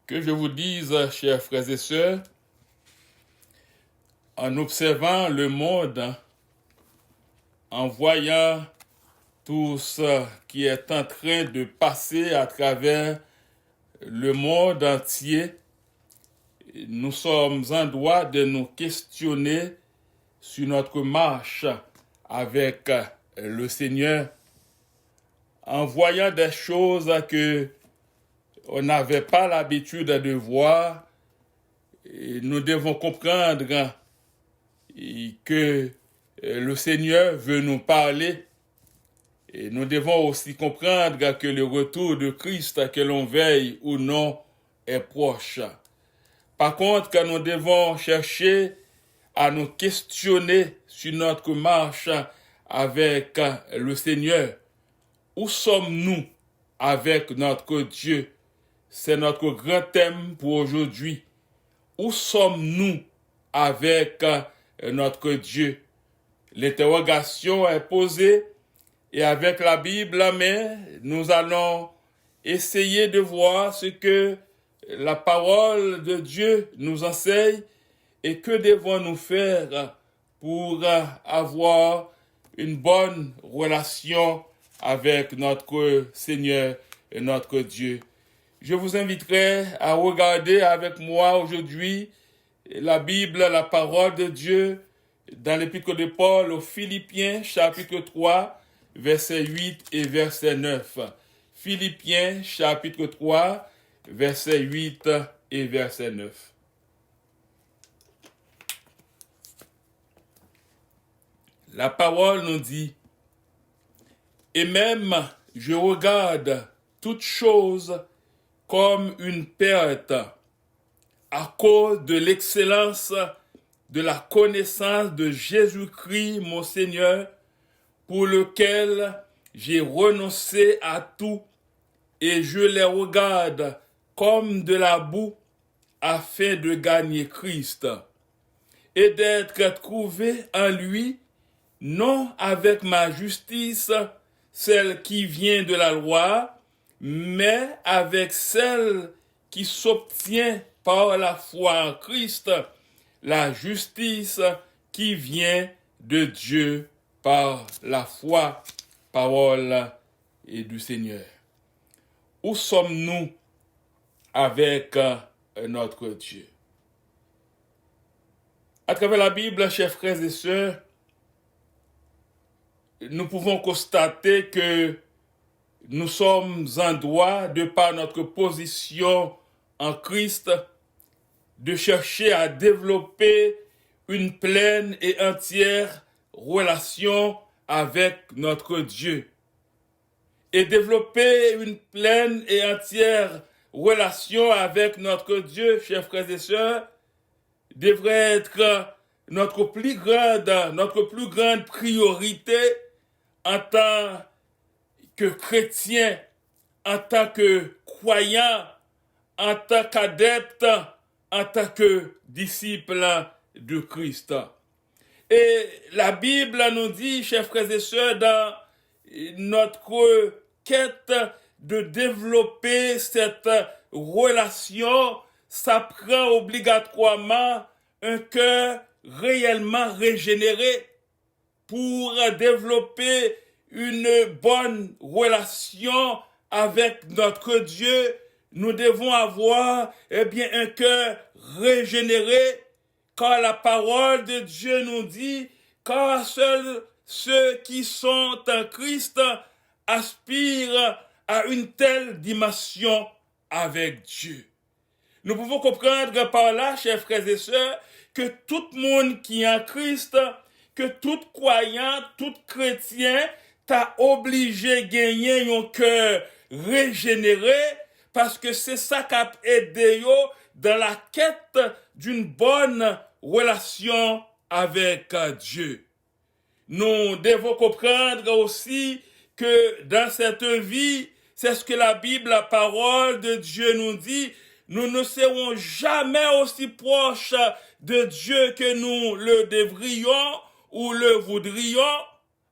Que je vous dise, chers frères et sœurs, en observant le monde, en voyant tout ce qui est en train de passer à travers le monde entier, nous sommes en droit de nous questionner sur notre marche avec le Seigneur, en voyant des choses que on n'avait pas l'habitude de voir. Et nous devons comprendre que le Seigneur veut nous parler. Et nous devons aussi comprendre que le retour de Christ, que l'on veille ou non, est proche. Par contre, que nous devons chercher à nous questionner sur notre marche avec le Seigneur. Où sommes-nous avec notre Dieu? C'est notre grand thème pour aujourd'hui. Où sommes-nous avec notre Dieu? L'interrogation est posée et avec la Bible à main, nous allons essayer de voir ce que la parole de Dieu nous enseigne et que devons-nous faire pour avoir une bonne relation avec notre Seigneur et notre Dieu. Je vous inviterai à regarder avec moi aujourd'hui la Bible, la parole de Dieu, dans l'épître de Paul aux Philippiens, chapitre 3, verset 8 et verset 9. Philippiens, chapitre 3, verset 8 et verset 9. La parole nous dit, « Et même je regarde toutes choses comme une perte à cause de l'excellence de la connaissance de Jésus-Christ, mon Seigneur, pour lequel j'ai renoncé à tout et je les regarde comme de la boue afin de gagner Christ et d'être trouvé en lui, non avec ma justice, celle qui vient de la loi, mais avec celle qui s'obtient par la foi en Christ, la justice qui vient de Dieu par la foi, parole et du Seigneur. Où sommes-nous avec notre Dieu? À travers la Bible, chers frères et sœurs, nous pouvons constater que nous sommes en droit, de par notre position en Christ, de chercher à développer une pleine et entière relation avec notre Dieu. Et développer une pleine et entière relation avec notre Dieu, chers frères et sœurs, devrait être notre plus grande priorité en tant que chrétien, en tant que croyant, en tant qu'adepte, en tant que disciple de Christ. Et la Bible nous dit, chers frères et sœurs, dans notre quête de développer cette relation, ça prend obligatoirement un cœur réellement régénéré pour développer une bonne relation avec notre Dieu. Nous devons avoir un cœur régénéré, car la parole de Dieu nous dit, car seuls ceux qui sont en Christ aspirent à une telle dimension avec Dieu. Nous pouvons comprendre par là, chers frères et sœurs, que tout le monde qui est en Christ, que tout croyant, tout chrétien, t'a obligé de gagner un cœur régénéré, parce que c'est ça qui a aidé dans la quête d'une bonne relation avec Dieu. Nous devons comprendre aussi que dans cette vie, c'est ce que la Bible, la parole de Dieu nous dit, nous ne serons jamais aussi proches de Dieu que nous le devrions ou le voudrions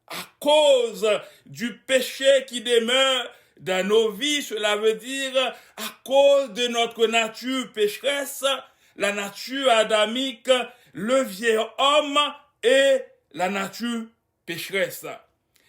à cause du péché qui demeure dans nos vies, cela veut dire à cause de notre nature pécheresse, la nature adamique, le vieil homme et la nature pécheresse.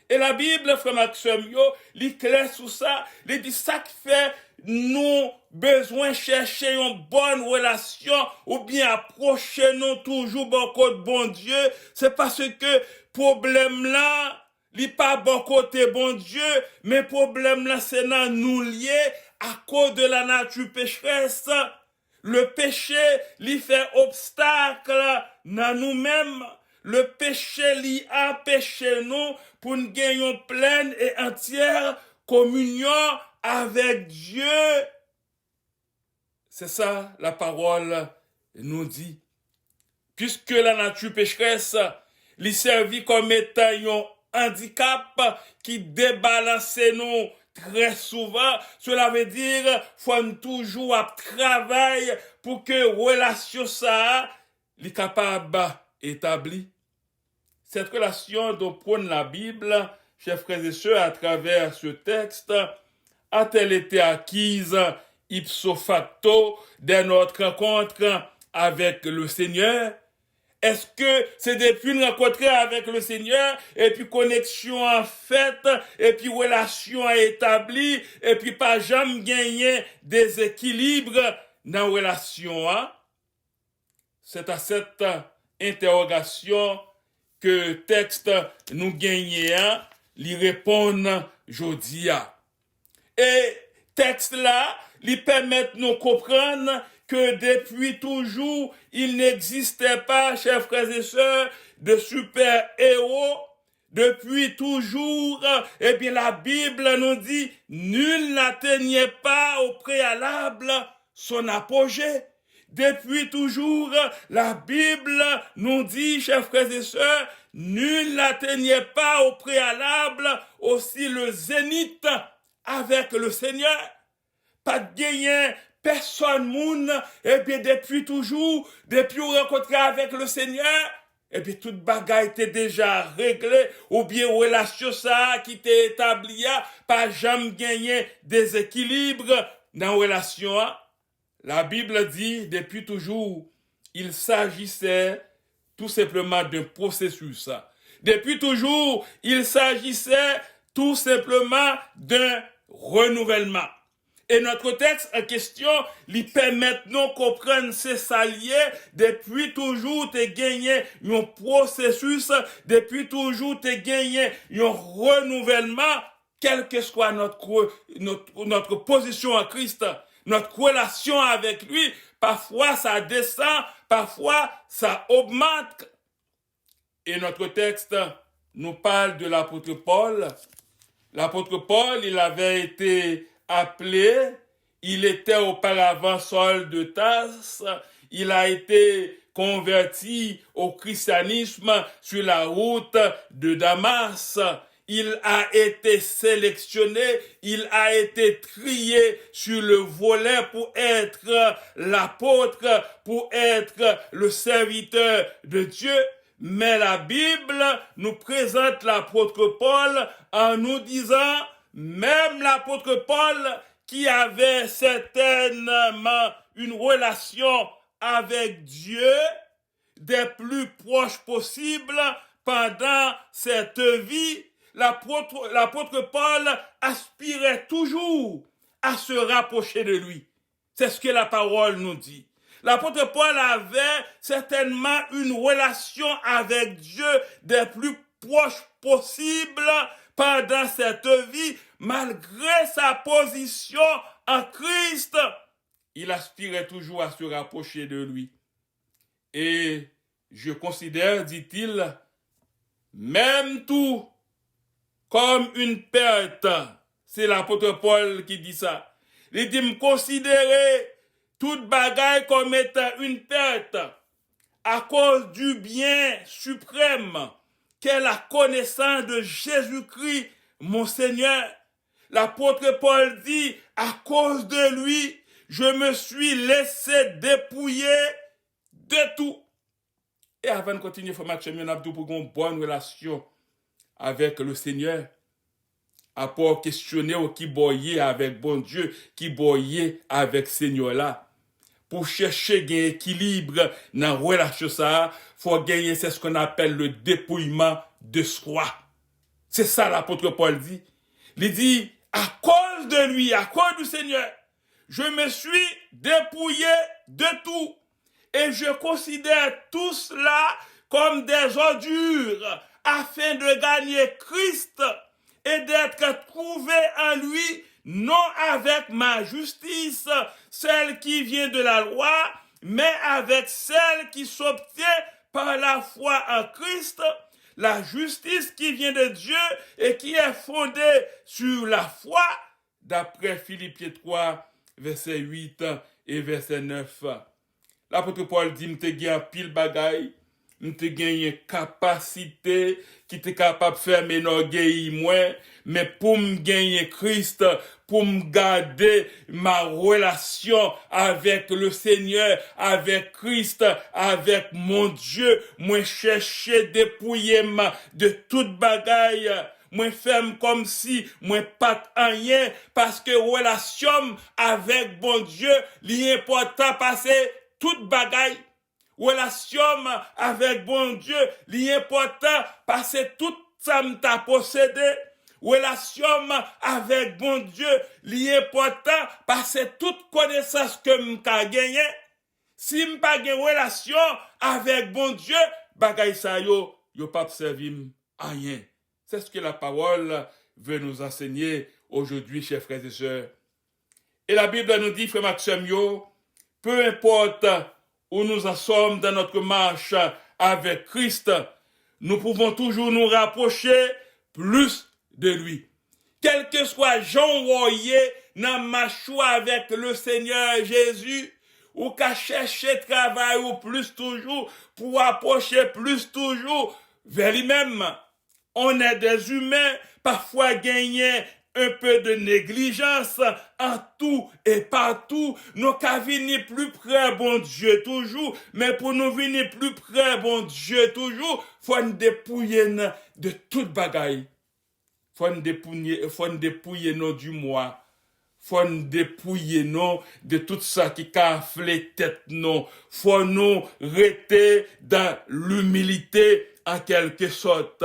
Et la Bible, frère Maxime, il clair sur ça, il dit ça qui fait nous besoin chercher une bonne relation ou bien approcher nous toujours bon côté bon Dieu, c'est parce que problème là, il pas bon côté bon Dieu, mais problème là c'est dans nous lié à cause de la nature pécheresse. Le péché, il fait obstacle dans nous-mêmes. Le péché, il empêche nous pour nous gagner une pleine et entière communion avec Dieu. C'est ça, la parole nous dit. Puisque la nature pécheresse, lui servit comme étant un handicap qui débalance nous très souvent, cela veut dire faut toujours à travailler pour que relation ça est capable établie. Cette relation dont prône la Bible, chers frères et sœurs, à travers ce texte, a-t-elle été acquise ipso facto dès notre rencontre avec le Seigneur? Est-ce que c'est depuis une rencontre avec le Seigneur, et puis connexion en fait, et puis relation établie, et puis pas jamais gagner des équilibres dans la relation? C'est à cette interrogation que texte nous gagnons, lui répondent aujourd'hui. Et texte là, lui permettent de nous comprendre que depuis toujours, il n'existait pas, chers frères et sœurs, de super-héros. Depuis toujours, eh bien la Bible nous dit, nul n'atteignait pas au préalable son apogée. Depuis toujours, la Bible nous dit, chers frères et sœurs, nul n'atteignait pas au préalable aussi le zénith avec le Seigneur. Pas de gagner, personne moun, et bien depuis toujours, depuis on rencontré avec le Seigneur, et bien toute bagaille était déjà réglée, ou bien relation ça qui était établie, pas jamais gagner des équilibres dans la relation. La Bible dit, depuis toujours, il s'agissait tout simplement d'un processus. Depuis toujours, il s'agissait tout simplement d'un renouvellement. Et notre texte en question lui permet de nous comprendre ces saliers. Depuis toujours, tu gagné un processus. Depuis toujours, tu gagné un renouvellement, quelle que soit notre position en Christ. Notre relation avec lui, parfois ça descend, parfois ça augmente. Et notre texte nous parle de l'apôtre Paul. L'apôtre Paul, il avait été appelé, il était auparavant Saul de Tarse, il a été converti au christianisme sur la route de Damas. Il a été sélectionné, il a été trié sur le volet pour être l'apôtre, pour être le serviteur de Dieu. Mais la Bible nous présente l'apôtre Paul en nous disant, même l'apôtre Paul qui avait certainement une relation avec Dieu des plus proches possibles pendant cette vie, l'apôtre Paul aspirait toujours à se rapprocher de lui. C'est ce que la parole nous dit. L'apôtre Paul avait certainement une relation avec Dieu des plus proches possibles pendant cette vie, malgré sa position en Christ. Il aspirait toujours à se rapprocher de lui. Et je considère, dit-il, même tout comme une perte. C'est l'apôtre Paul qui dit ça. Il dit, me considérer toute bagaille comme étant une perte à cause du bien suprême qu'est la connaissance de Jésus-Christ, mon Seigneur. L'apôtre Paul dit, à cause de lui, je me suis laissé dépouiller de tout. Et avant de continuer, il faut que pour une bonne relation avec le Seigneur. à pour questionner ou qui boyer avec bon Dieu, qui boyer avec Seigneur là. Pour chercher un équilibre dans la relation ça, faut gagner c'est ce qu'on appelle le dépouillement de soi. C'est ça l'apôtre Paul dit. Il dit à cause de lui, à cause du Seigneur, je me suis dépouillé de tout et je considère tout cela comme des ordures afin de gagner Christ et d'être trouvé en lui, non avec ma justice, celle qui vient de la loi, mais avec celle qui s'obtient par la foi en Christ, la justice qui vient de Dieu et qui est fondée sur la foi, d'après Philippiens 3, verset 8 et verset 9. L'apôtre Paul dit, m'te gen pile bagay, m'te gen capacité qui te capable de faire m'enorgueillir moi, mais pour me gagner Christ, pour me garder ma relation avec le Seigneur, avec Christ, avec mon Dieu, moi chercher dépouiller de toute bagaille. Moi femme comme si moi pas rien parce que relation avec bon Dieu, l'important passer toute bagaille. Relation avec bon Dieu, l'important passer tout ça m'ta possédé. Relation avec bon Dieu, l'important passer toute connaissance que m'ta gagné. Si m'pa gagne relation avec bon Dieu, bagaille ça yo pas servir rien. C'est ce que la parole veut nous enseigner aujourd'hui, chers frères et sœurs. Et la Bible nous dit, frère Maxime, peu importe où nous en sommes dans notre marche avec Christ, nous pouvons toujours nous rapprocher plus de lui. Quel que soit Jean voyé dans ma choix avec le Seigneur Jésus, ou qu'à chercher travail ou plus toujours, pour approcher plus toujours vers lui-même. On est des humains, parfois gagnés un peu de négligence en tout et partout. Nous qu'à venir plus près, bon Dieu, toujours. Mais pour nous venir plus près, bon Dieu, toujours, faut nous dépouiller de toute bagaille. Faut nous dépouiller nous du moi. Faut nous dépouiller nous de tout ça qui casse les têtes nous. Faut nous rester dans l'humilité en quelque sorte.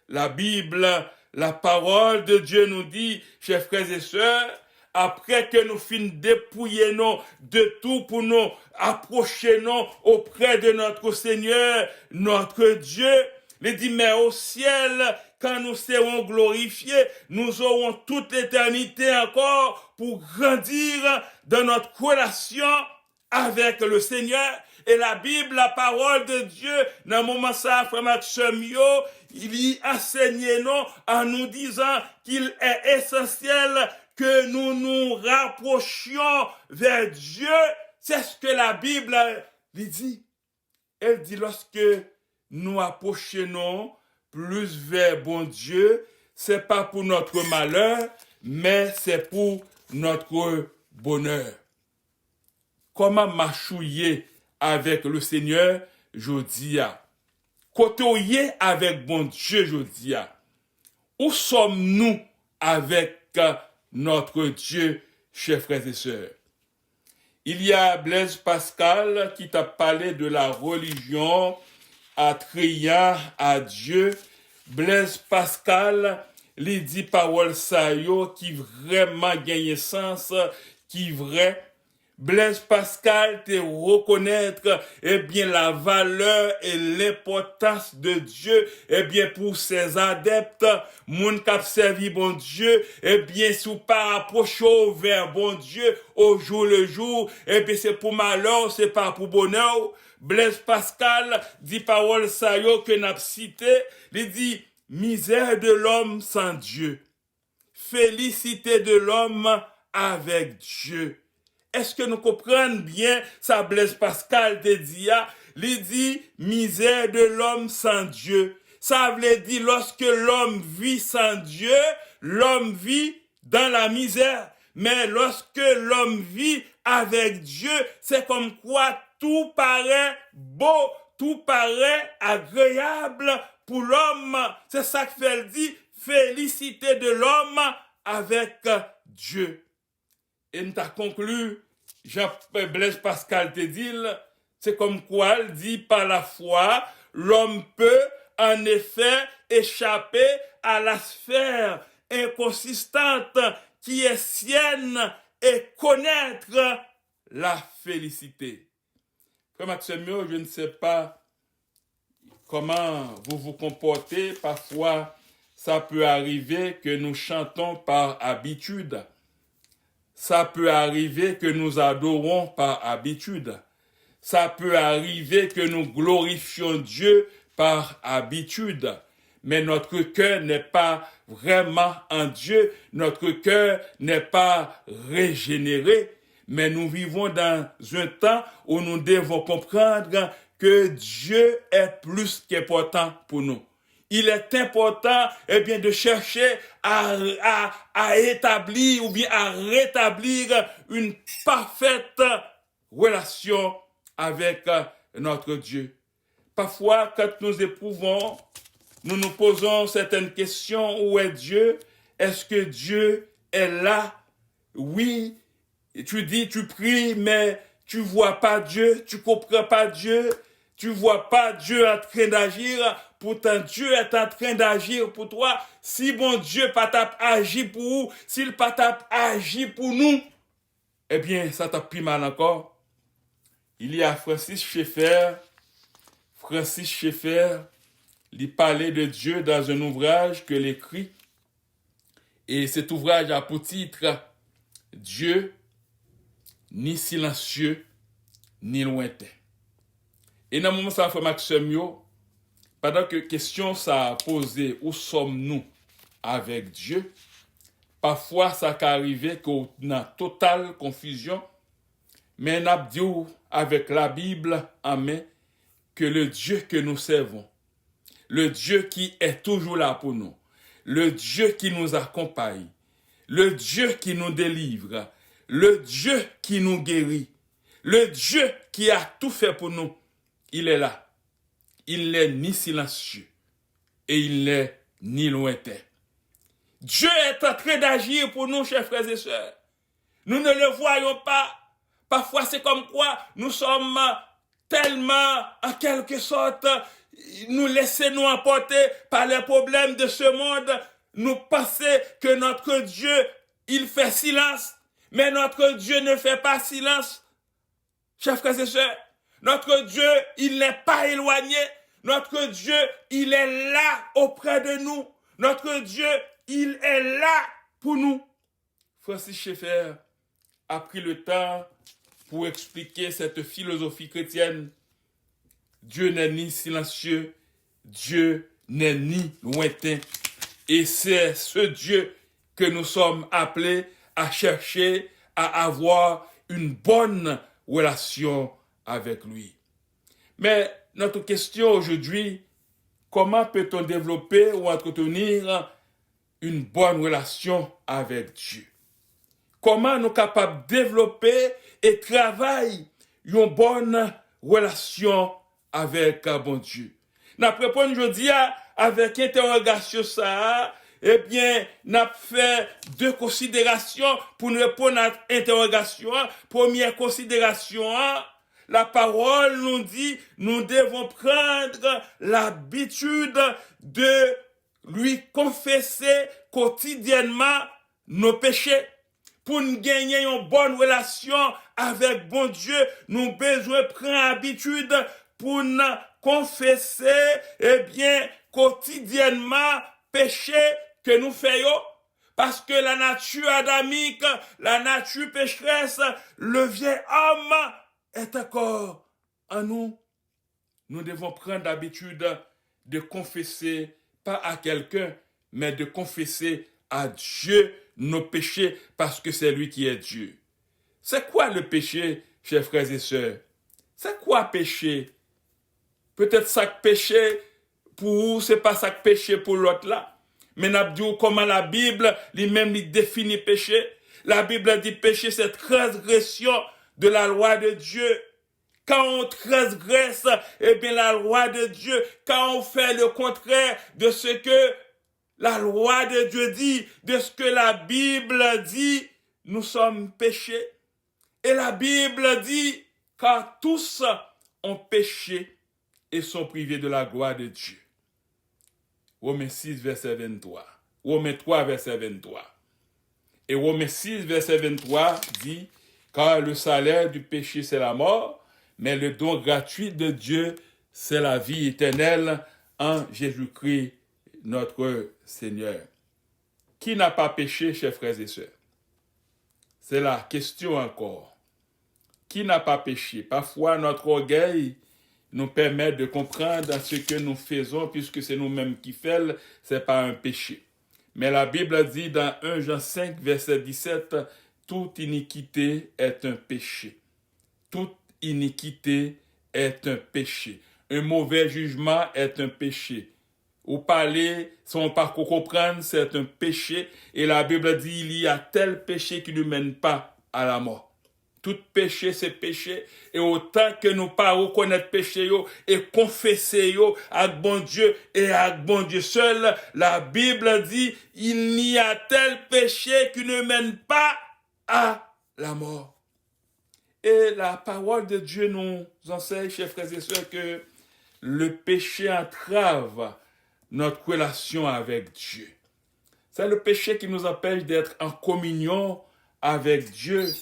La Bible, la parole de Dieu nous dit, chers frères et sœurs, après que nous finissons dépouiller nous de tout pour nous approcher nous auprès de notre Seigneur, notre Dieu, il dit, mais au ciel, quand nous serons glorifiés, nous aurons toute l'éternité encore pour grandir dans notre relation avec le Seigneur. Et la Bible, la parole de Dieu, dans le moment ça, frère Maxime, il y enseigne nous en nous disant qu'il est essentiel que nous nous rapprochions vers Dieu. C'est ce que la Bible dit. Elle dit lorsque nous approchons plus vers bon Dieu, c'est pas pour notre malheur, mais c'est pour notre bonheur. Comment mâchouiller avec le Seigneur, je dis à. Côtoyer avec bon Dieu, je dis à. Où sommes-nous avec notre Dieu, chers frères et sœurs? Il y a Blaise Pascal qui t'a parlé de la religion attrayant à Dieu. Blaise Pascal, il dit parole ça yo qui vraiment gagne sens, qui vrai. Blaise Pascal te reconnaître, la valeur et l'importance de Dieu, pour ses adeptes, moun k'ap servi bon Dieu, sous pas approcher vers bon Dieu au jour le jour, c'est pour malheur, c'est pas pour bonheur. Blaise Pascal dit parole ça yo que n'a cité, il dit misère de l'homme sans Dieu, félicité de l'homme avec Dieu. Est-ce que nous comprenons bien ça Blaise Pascal te dit, il dit misère de l'homme sans Dieu. Ça veut dire lorsque l'homme vit sans Dieu, l'homme vit dans la misère. Mais lorsque l'homme vit avec Dieu, c'est comme quoi tout paraît beau, tout paraît agréable pour l'homme. C'est ça que fait dit félicité de l'homme avec Dieu. Et nous avons conclu, Jean-Blaise Pascal te dit, c'est comme quoi il dit par la foi, l'homme peut en effet échapper à la sphère inconsistante qui est sienne et connaître la félicité. Frère Maximio, je ne sais pas comment vous vous comportez. Parfois, ça peut arriver que nous chantons par habitude. Ça peut arriver que nous adorons par habitude. Ça peut arriver que nous glorifions Dieu par habitude. Mais notre cœur n'est pas vraiment en Dieu. Notre cœur n'est pas régénéré. Mais nous vivons dans un temps où nous devons comprendre que Dieu est plus qu'important pour nous. Il est important, de chercher à établir ou bien à rétablir une parfaite relation avec notre Dieu. Parfois, quand nous éprouvons, nous nous posons certaines questions. Où est Dieu? Est-ce que Dieu est là? Oui. Tu dis, tu pries, mais tu vois pas Dieu, tu comprends pas Dieu, tu vois pas Dieu en train d'agir. Pourtant, Dieu est en train d'agir pour toi. Si bon Dieu pas agi pour vous, s'il pas agi pour nous, ça t'a pris mal encore. Il y a Francis Schaeffer, il parlait de Dieu dans un ouvrage que l'écrit. Et cet ouvrage a pour titre Dieu, ni silencieux, ni lointain. Et dans le moment ça fait Maximio, pendant que question ça a posé, où sommes-nous avec Dieu? Parfois ça peut arriver qu'on a totale confusion, mais on a dit avec la Bible en main que le Dieu que nous servons, le Dieu qui est toujours là pour nous, le Dieu qui nous accompagne, le Dieu qui nous délivre, le Dieu qui nous guérit, le Dieu qui a tout fait pour nous, il est là. Il n'est ni silencieux et il n'est ni lointain. Dieu est en train d'agir pour nous, chers frères et sœurs. Nous ne le voyons pas. Parfois, c'est comme quoi nous sommes tellement, en quelque sorte, nous laissons emporter par les problèmes de ce monde. Nous pensons que notre Dieu, il fait silence. Mais notre Dieu ne fait pas silence. Chers frères et sœurs, notre Dieu, il n'est pas éloigné. Notre Dieu, il est là auprès de nous. Notre Dieu, il est là pour nous. Francis Schaeffer a pris le temps pour expliquer cette philosophie chrétienne. Dieu n'est ni silencieux, Dieu n'est ni lointain. Et c'est ce Dieu que nous sommes appelés à chercher, à avoir une bonne relation avec lui. Mais notre question aujourd'hui, comment peut-on développer ou entretenir une bonne relation avec Dieu? Comment nous sommes capables de développer et travailler une bonne relation avec bon Dieu? Nous répondons aujourd'hui avec interrogation ça. Nous avons fait deux considérations pour nous répondre à l'interrogation. Première considération, la parole nous dit, nous devons prendre l'habitude de lui confesser quotidiennement nos péchés. Pour nous gagner une bonne relation avec bon Dieu, nous avons besoin de prendre l'habitude pour nous confesser, quotidiennement péché que nous faisons. Parce que la nature adamique, la nature pécheresse, le vieil homme est encore en nous. Nous devons prendre l'habitude de confesser, pas à quelqu'un, mais de confesser à Dieu nos péchés, parce que c'est lui qui est Dieu. C'est quoi le péché, chers frères et sœurs? C'est quoi péché? Peut-être ça péché pour vous, c'est pas ça péché pour l'autre là. Mais nous dit comment la Bible lui-même lui définit péché. La Bible dit péché, c'est transgression de la loi de Dieu. Quand on transgresse, la loi de Dieu, quand on fait le contraire de ce que la loi de Dieu dit, de ce que la Bible dit, nous sommes péchés. Et la Bible dit, car tous ont péché et sont privés de la gloire de Dieu. Romains 6, verset 23. Romains 3, verset 23. Et Romains 6, verset 23 dit, car le salaire du péché, c'est la mort, mais le don gratuit de Dieu, c'est la vie éternelle en Jésus-Christ, notre Seigneur. Qui n'a pas péché, chers frères et sœurs? C'est la question encore. Qui n'a pas péché? Parfois, notre orgueil nous permet de comprendre ce que nous faisons, puisque c'est nous-mêmes qui faisons, ce n'est pas un péché. Mais la Bible dit dans 1 Jean 5, verset 17, toute iniquité est un péché. Toute iniquité est un péché. Un mauvais jugement est un péché. Ou parler sans pas comprendre, c'est un péché. Et la Bible dit, il y a tel péché qui ne mène pas à la mort. Tout péché, c'est péché. Et autant que nous pas reconnaître péché et confesser avec bon Dieu et avec bon Dieu seul, la Bible dit, il n'y a tel péché qui ne mène pas à la mort. Et la parole de Dieu nous enseigne, chers frères et sœurs, que le péché entrave notre relation avec Dieu. C'est le péché qui nous empêche d'être en communion avec Dieu.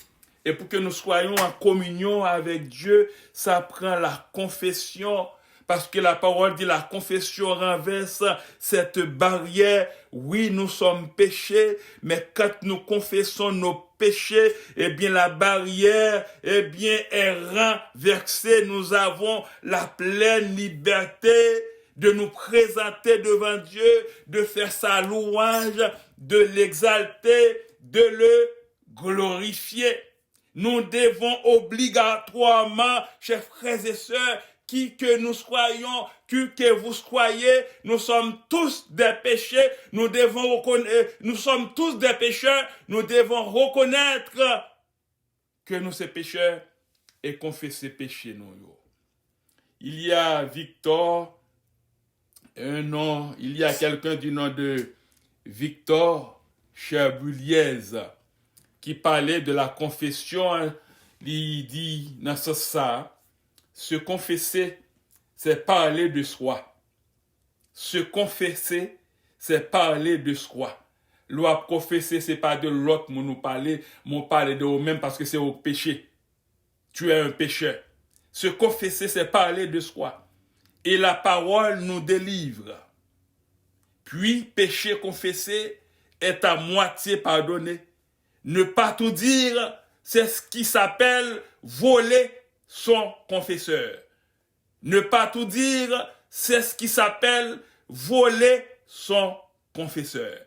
Et pour que nous soyons en communion avec Dieu, ça prend la confession. Parce que la parole dit la confession renverse cette barrière. Oui, nous sommes péchés, mais quand nous confessons nos péchés, eh bien la barrière, eh bien est renversée. Nous avons la pleine liberté de nous présenter devant Dieu, de faire sa louange, de l'exalter, de le glorifier. Nous devons obligatoirement, chers frères et sœurs, qui que nous soyons, que vous soyez, nous sommes tous des péchés, nous sommes tous des pécheurs, nous devons reconnaître que nous sommes pécheurs et confesser péché nous. Il y a Victor, il y a quelqu'un du nom de Victor Cherbuliez qui parlait de la confession. Il dit dans ce sens, se confesser, c'est parler de soi. Se confesser, c'est parler de soi. Loi confesser, c'est pas de l'autre, nous parler de nous-mêmes parce que c'est au péché. Tu es un pécheur. Se confesser, c'est parler de soi. Et la parole nous délivre. Puis, péché confessé est à moitié pardonné. Ne pas tout dire, c'est ce qui s'appelle voler son confesseur. Ne pas tout dire, c'est ce qui s'appelle voler son confesseur.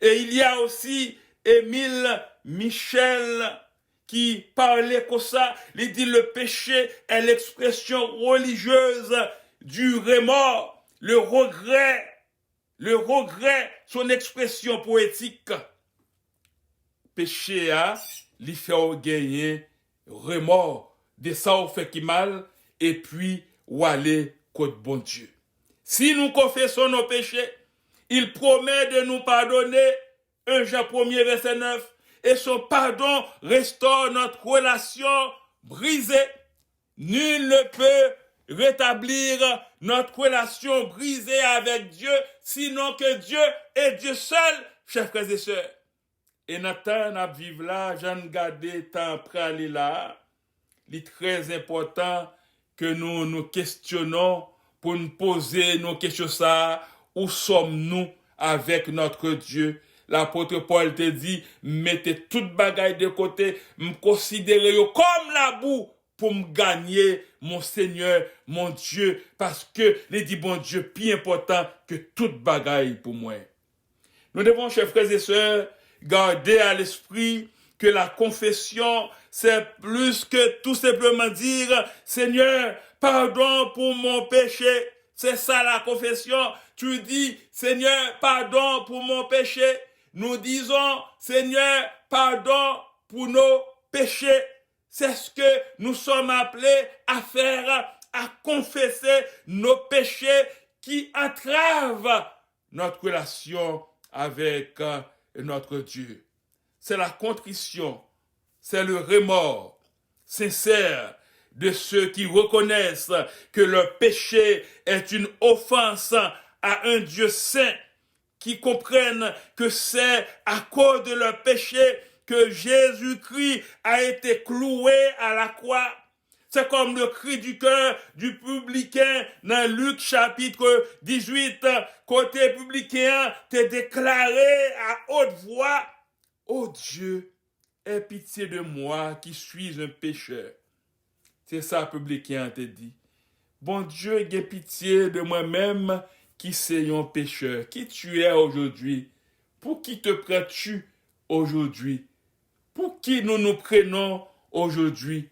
Et il y a aussi Émile Michel qui parlait comme ça. Il dit le péché est l'expression religieuse du remords, le regret, son expression poétique. Péché a, lui fait gagner remords de ça au fait qui mal, et puis ou aller contre bon Dieu. Si nous confessons nos péchés, il promet de nous pardonner, 1 Jean 1er verset 9, et son pardon restaure notre relation brisée. Nul ne peut rétablir notre relation brisée avec Dieu, sinon que Dieu est Dieu seul, chers frères et sœurs. Et Nathan a vivre là, j'en garde temps après aller là. Il est très important que nous nous questionnons pour nous poser nos questions ça. Où sommes-nous avec notre Dieu? L'apôtre Paul te dit, mettez toute bagaille de côté, me considérez comme la boue pour me gagner mon Seigneur, mon Dieu, parce que il dit bon Dieu plus important que toute bagaille pour moi. Nous devons, chers frères et sœurs, garder à l'esprit que la confession, c'est plus que tout simplement dire, Seigneur, pardon pour mon péché. C'est ça la confession. Tu dis, Seigneur, pardon pour mon péché. Nous disons, Seigneur, pardon pour nos péchés. C'est ce que nous sommes appelés à faire, à confesser nos péchés qui entravent notre relation avec notre Dieu. C'est la contrition, c'est le remords sincère de ceux qui reconnaissent que leur péché est une offense à un Dieu saint, qui comprennent que c'est à cause de leur péché que Jésus-Christ a été cloué à la croix. C'est comme le cri du cœur du publicain dans Luc chapitre 18. Côté publicain, t'es déclaré à haute voix, « Ô Dieu, aie pitié de moi qui suis un pécheur. » C'est ça, publicain, te dit. Bon Dieu, aie pitié de moi-même qui suis un pécheur. Qui tu es aujourd'hui? Pour qui te prends-tu aujourd'hui? Pour qui nous nous prenons aujourd'hui?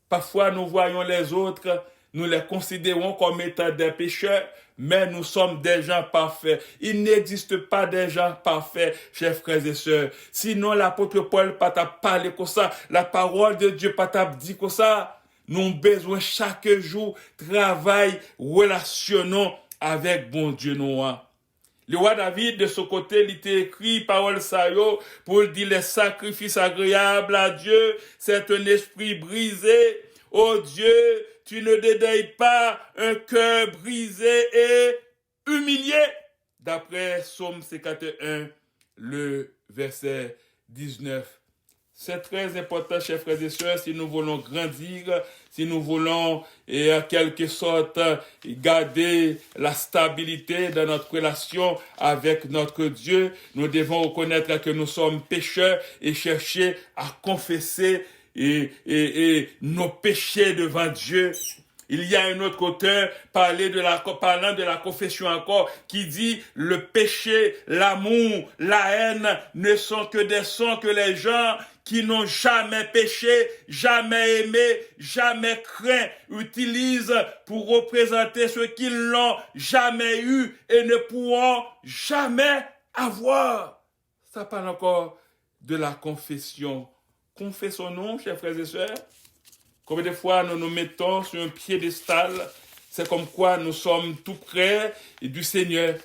Parfois, nous voyons les autres, nous les considérons comme étant des pécheurs, mais nous sommes des gens parfaits. Il n'existe pas des gens parfaits, chers frères et sœurs. Sinon, l'apôtre Paul pas t'a parlé comme ça, la parole de Dieu pas t'a dit comme ça. Nous avons besoin chaque jour, travail, relationnons avec bon Dieu noir. Le roi David, de son côté, il était écrit parole ça pour dire les sacrifices agréables à Dieu, c'est un esprit brisé. Oh Dieu, tu ne dédaignes pas un cœur brisé et humilié. D'après Psaume 51, le verset 19. C'est très important, chers frères et sœurs, si nous voulons grandir, si nous voulons, en quelque sorte, garder la stabilité dans notre relation avec notre Dieu. Nous devons reconnaître que nous sommes pécheurs et chercher à confesser nos péchés devant Dieu. Il y a un autre auteur parlant de la confession encore, qui dit le péché, l'amour, la haine ne sont que des sons que les gens qui n'ont jamais péché, jamais aimé, jamais craint, utilisent pour représenter ceux qui l'ont jamais eu et ne pourront jamais avoir. Ça parle encore de la confession. Confessons-nous, chers frères et sœurs. Combien de fois nous nous mettons sur un piédestal, c'est comme quoi nous sommes tout près du Seigneur.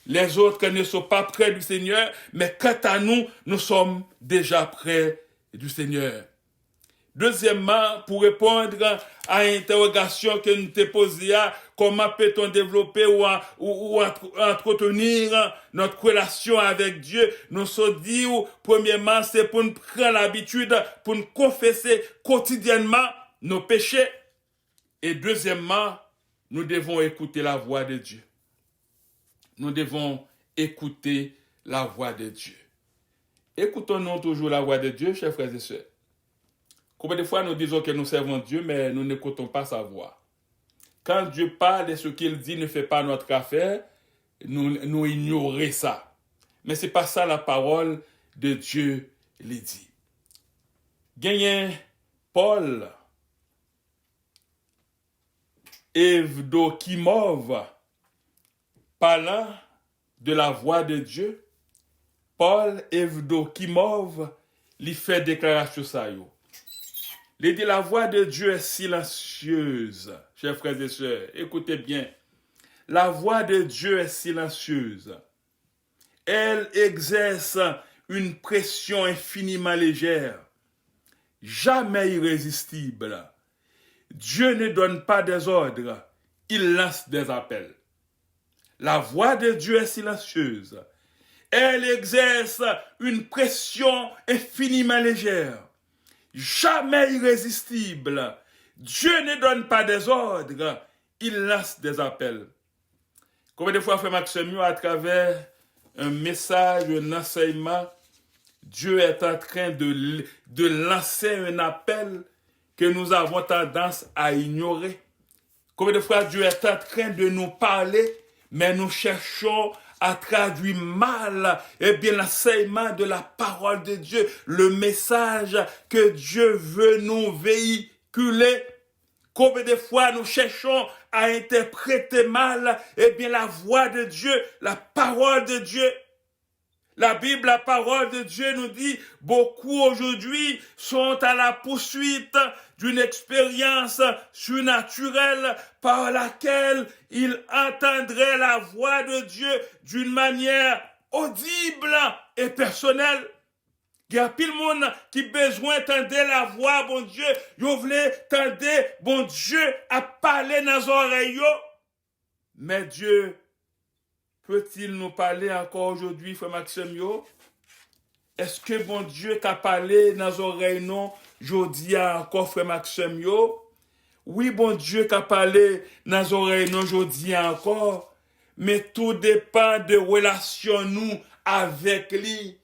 Les autres ne sont pas près du Seigneur, mais quant à nous, nous sommes déjà près du Seigneur. Deuxièmement, pour répondre à l'interrogation que nous t'ai posée, comment peut-on développer ou entretenir notre relation avec Dieu, nous sommes dit, premièrement, c'est pour nous prendre l'habitude, pour nous confesser quotidiennement nos péchés. Et deuxièmement, nous devons écouter la voix de Dieu. Nous devons écouter la voix de Dieu. Écoutons-nous toujours la voix de Dieu, chers frères et sœurs. Combien de fois nous disons que nous servons Dieu, mais nous n'écoutons pas sa voix. Quand Dieu parle et ce qu'il dit ne fait pas notre affaire, nous ignorons ça. Mais ce n'est pas ça la parole de Dieu les dit. Gagnez Paul Evdokimov, parlant de la voix de Dieu, Paul Evdokimov lui fait déclaration ça. Il dit la voix de Dieu est silencieuse, chers frères et sœurs. Écoutez bien, la voix de Dieu est silencieuse. Elle exerce une pression infiniment légère, jamais irrésistible. Dieu ne donne pas des ordres, il lance des appels. La voix de Dieu est silencieuse. Elle exerce une pression infiniment légère, jamais irrésistible. Dieu ne donne pas des ordres, il lance des appels. Combien de fois, frère Maxime, à travers un message, un enseignement, Dieu est en train de lancer un appel que nous avons tendance à ignorer. Combien de fois Dieu est en train de nous parler, mais nous cherchons à traduire mal l'enseignement de la parole de Dieu, le message que Dieu veut nous véhiculer. Combien de fois nous cherchons à interpréter mal la voix de Dieu, la parole de Dieu. La Bible, la parole de Dieu nous dit, beaucoup aujourd'hui sont à la poursuite d'une expérience surnaturelle par laquelle ils entendraient la voix de Dieu d'une manière audible et personnelle. Il y a pile monde qui besoin d'entendre la voix, bon Dieu. Yo voulez entendre, bon Dieu, à parler dans les oreilles. Mais Dieu, peut-il nous parler encore aujourd'hui, frère Maxime yo? Est-ce que bon Dieu t'a parlé dans les oreilles non, aujourd'hui encore, frère Maxime yo? Oui, bon Dieu t'a parlé dans les oreilles non, aujourd'hui encore. Mais tout dépend de relation nous avec lui.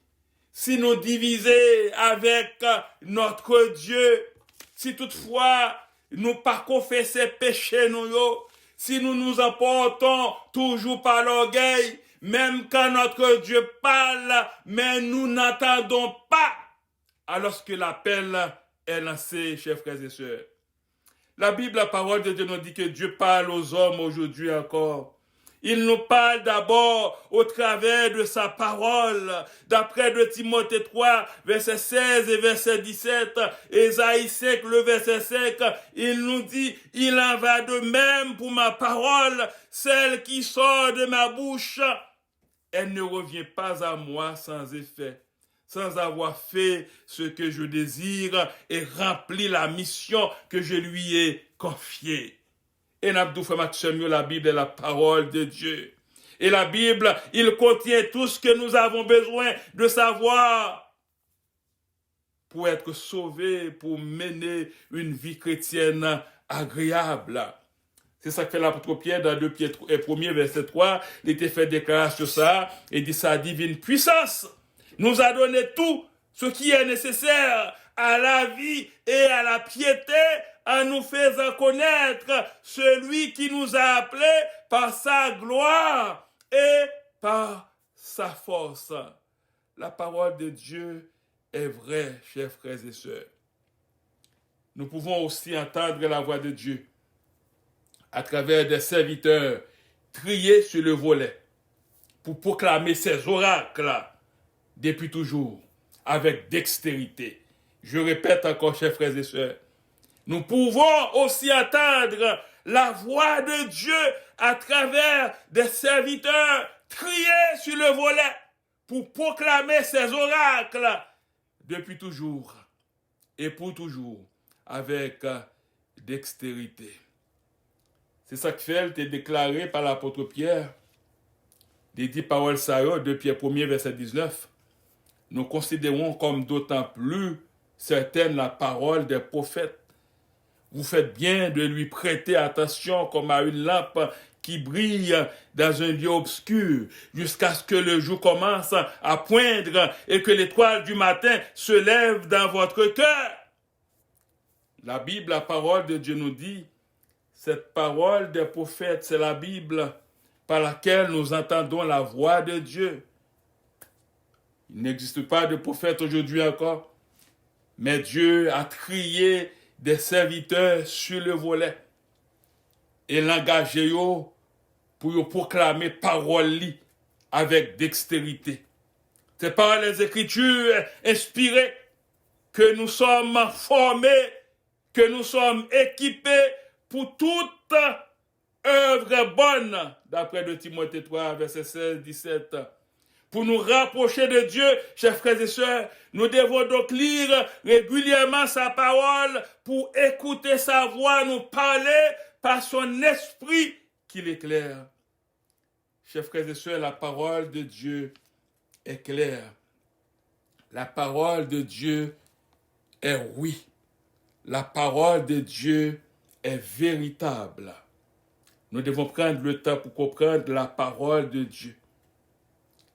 Si nous divisons avec notre Dieu, si toutefois nous pas confesser péché nous yo, si nous nous emportons toujours par l'orgueil, même quand notre Dieu parle, mais nous n'entendons pas, alors que l'appel est lancé, chers frères et sœurs. La Bible, la parole de Dieu nous dit que Dieu parle aux hommes aujourd'hui encore. Il nous parle d'abord au travers de sa parole. D'après de Timothée 3, verset 16 et verset 17, Ésaïe 5, le verset 5, il nous dit, il en va de même pour ma parole, celle qui sort de ma bouche. Elle ne revient pas à moi sans effet, sans avoir fait ce que je désire et rempli la mission que je lui ai confiée. Et Nabdou Maxime, la Bible est la parole de Dieu. Et la Bible, il contient tout ce que nous avons besoin de savoir pour être sauvés, pour mener une vie chrétienne agréable. C'est ça que fait l'apôtre Pierre dans 2 Pierre 1 verset 3. Il était fait déclaration sur ça et dit sa divine puissance nous a donné tout ce qui est nécessaire à la vie et à la piété en nous faisant connaître celui qui nous a appelés par sa gloire et par sa force. La parole de Dieu est vraie, chers frères et sœurs. Nous pouvons aussi entendre la voix de Dieu à travers des serviteurs triés sur le volet pour proclamer ses oracles depuis toujours avec dextérité. Je répète encore, chers frères et sœurs, nous pouvons aussi entendre la voix de Dieu à travers des serviteurs triés sur le volet pour proclamer ses oracles depuis toujours et pour toujours avec dextérité. C'est ça que fait, été déclaré par l'apôtre Pierre, des 10 paroles ça, de Pierre 1 verset 19. Nous considérons comme d'autant plus certaine la parole des prophètes. Vous faites bien de lui prêter attention comme à une lampe qui brille dans un lieu obscur jusqu'à ce que le jour commence à poindre et que l'étoile du matin se lève dans votre cœur. La Bible, la parole de Dieu nous dit, cette parole des prophètes, c'est la Bible par laquelle nous entendons la voix de Dieu. Il n'existe pas de prophète aujourd'hui encore, mais Dieu a trié des serviteurs sur le volet et l'engagé pour proclamer parole avec dextérité. C'est par les Écritures inspirées que nous sommes formés, que nous sommes équipés pour toute œuvre bonne, d'après de Timothée 3, verset 16-17. Pour nous rapprocher de Dieu, chers frères et sœurs, nous devons donc lire régulièrement sa parole pour écouter sa voix nous parler par son esprit qui l'éclaire. Chers frères et sœurs, la parole de Dieu est claire. La parole de Dieu est oui. La parole de Dieu est véritable. Nous devons prendre le temps pour comprendre la parole de Dieu.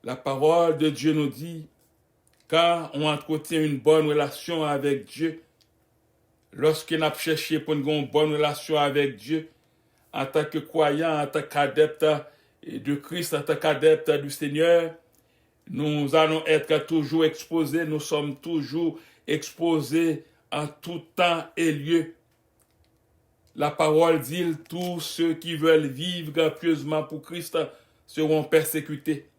La parole de Dieu nous dit, quand on entretient une bonne relation avec Dieu, lorsqu'on a cherché pour avoir une bonne relation avec Dieu, en tant que croyant, en tant qu'adepte de Christ, en tant qu'adepte du Seigneur, nous allons être toujours exposés, nous sommes toujours exposés en tout temps et lieu. La parole dit, tous ceux qui veulent vivre pieusement pour Christ seront persécutés.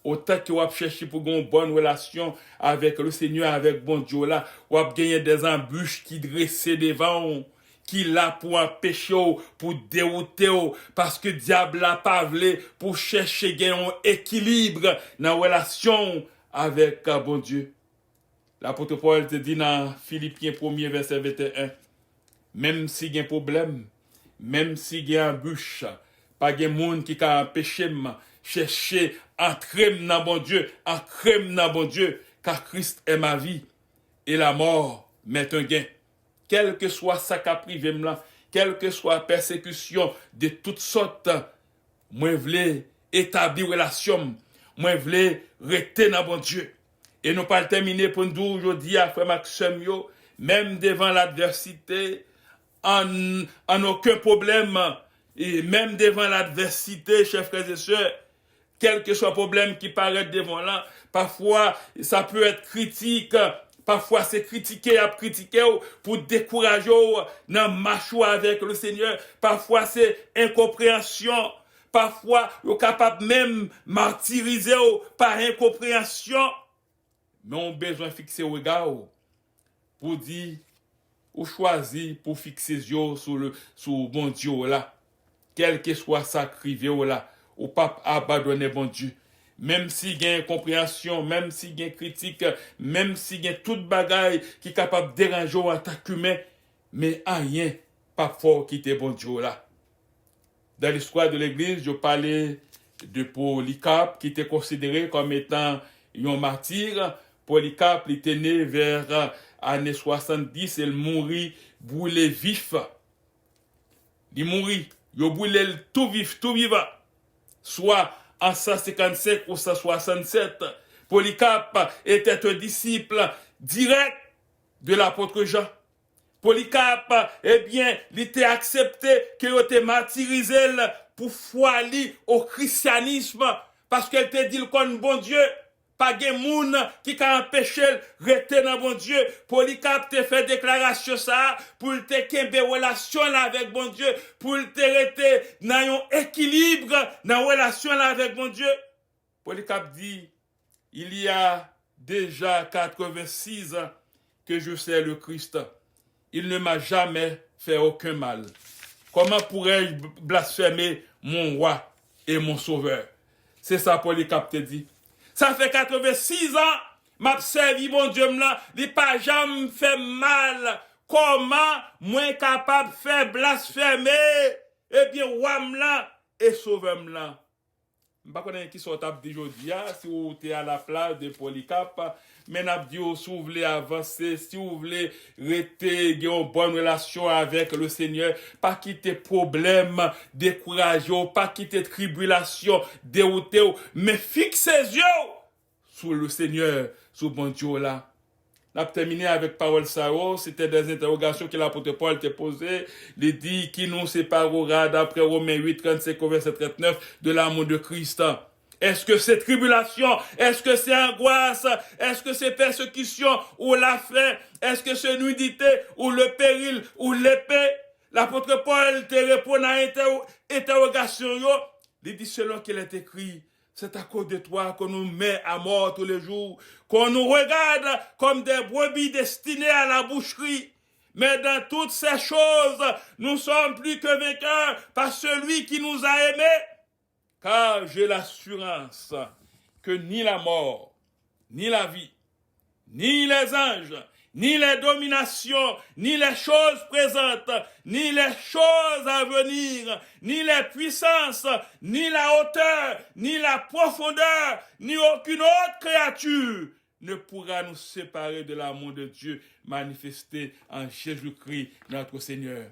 Autant que vous cherchez pour avoir une bonne relation avec le Seigneur, avec bon Dieu là, vous gagné des embûches qui dressent devant, qui là pour empêcher, pour dérouter, parce que diable n'a pas voulu pour chercher un équilibre dans la relation avec bon Dieu. L'apôtre Paul te dit dans Philippiens 1er verset 21, même si il y a un problème, même si il y a un embûche, pas de monde qui a empêché de chercher entrer dans bon Dieu, entrer dans bon Dieu, car Christ est ma vie et la mort m'est un gain. Quel que soit ça qui a privé là, quelle que soit la persécution de toutes sortes, moi je voulais établir relation, moi je voulais rester dans bon Dieu. Et nous pas terminer pour nous aujourd'hui à frère Maxime, même devant l'adversité, en aucun problème, et même devant l'adversité, chers frères et sœurs, quel que soit le problème qui paraît devant là, parfois ça peut être critique, parfois c'est critiquer pour décourager dans marche avec le Seigneur, parfois c'est incompréhension, parfois on est capable même martyriser par incompréhension, mais on a besoin de fixer le regard pour dire, ou choisir pour fixer les yeux sur bon Dieu là, quel que soit ça crivé là, ou pas abandonner bon Dieu. Même s'il y a une compréhension, même s'il y a une critique, même s'il y a toute bagaille qui est capable de déranger ou attaquer humain, mais rien, pas fort quitter bon Dieu là. Dans l'histoire de l'église, je parlais de Polycarpe qui était considéré comme étant un martyr. Polycarpe était né vers années 70 et il mourit brûlé vif. Il mourit, il brûlé tout vivant. Soit en 155 ou 167. Polycarpe était un disciple direct de l'apôtre Jean. Polycarpe, eh bien, il était accepté qu'il était martyrisé pour foi au christianisme parce qu'elle te dit le bon Dieu. Pas de monde qui a empêché de rester dans bon Dieu. Polycarpe te fait déclaration ça pour te kembe relation avec bon Dieu, pour te rester dans un équilibre dans relation avec bon Dieu. Polycarpe dit, il y a déjà 86 ans que je sais le Christ. Il ne m'a jamais fait aucun mal. Comment pourrais-je blasphémer mon roi et mon sauveur? C'est ça Polycarpe te dit. Ça fait 86 ans, m'a servi mon Dieu là, il pas jamais fait mal. Comment moi capable de faire blasphémer? Eh bien, roi là et sauveur là. Je ne sais pas qui sont dit aujourd'hui, si vous êtes à la place de Polycarpe, mais n'a dit si vous voulez avancer, si vous voulez rester une bonne relation avec le Seigneur, pas quitter problème, décourager, pas quitter tribulation, dérouter, mais fixez les yeux sur le Seigneur, sur bon Dieu là. On a terminé avec parole Sao, c'était des interrogations que l'apôtre Paul t'a posées. Il dit qui nous séparera d'après Romains 8, 35 au verset 39 de l'amour de Christ. Est-ce que c'est tribulation? Est-ce que c'est angoisse? Est-ce que c'est persécution ou la faim? Est-ce que c'est nudité ou le péril ou l'épée? L'apôtre Paul te répond à interrogation. Il dit selon qu'il est écrit. C'est à cause de toi qu'on nous met à mort tous les jours, qu'on nous regarde comme des brebis destinées à la boucherie. Mais dans toutes ces choses, nous sommes plus que vainqueurs par celui qui nous a aimés. Car j'ai l'assurance que ni la mort, ni la vie, ni les anges, ni les dominations, ni les choses présentes, ni les choses à venir, ni les puissances, ni la hauteur, ni la profondeur, ni aucune autre créature ne pourra nous séparer de l'amour de Dieu manifesté en Jésus-Christ notre Seigneur.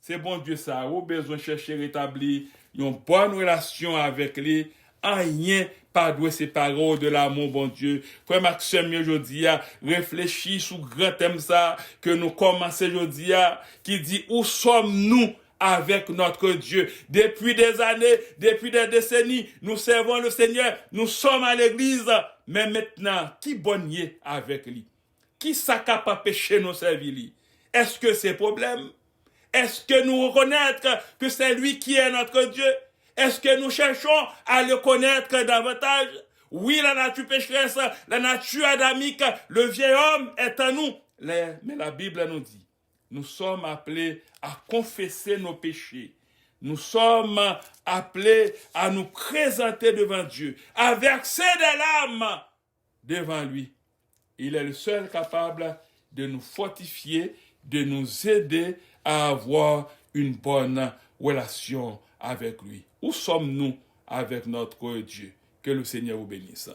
C'est bon Dieu ça, au besoin de chercher à rétablir une bonne relation avec lui, rien pas doit séparer de l'amour bon Dieu. Frère Maxime aujourd'hui a réfléchi sur grand thème ça que nous commençons aujourd'hui qui dit où sommes-nous avec notre Dieu. Depuis des années, depuis des décennies, nous servons le Seigneur, nous sommes à l'église, mais maintenant, qui bonnier avec lui? Qui s'accapare pécher nos services? Est-ce que c'est problème? Est-ce que nous reconnaître que c'est lui qui est notre Dieu? Est-ce que nous cherchons à le connaître davantage? Oui, la nature pécheresse, la nature adamique, le vieil homme est en nous. Mais la Bible nous dit, nous sommes appelés à confesser nos péchés. Nous sommes appelés à nous présenter devant Dieu, à verser des larmes devant lui. Il est le seul capable de nous fortifier, de nous aider à avoir une bonne relation avec lui. Où sommes-nous avec notre Dieu? Que le Seigneur vous bénisse.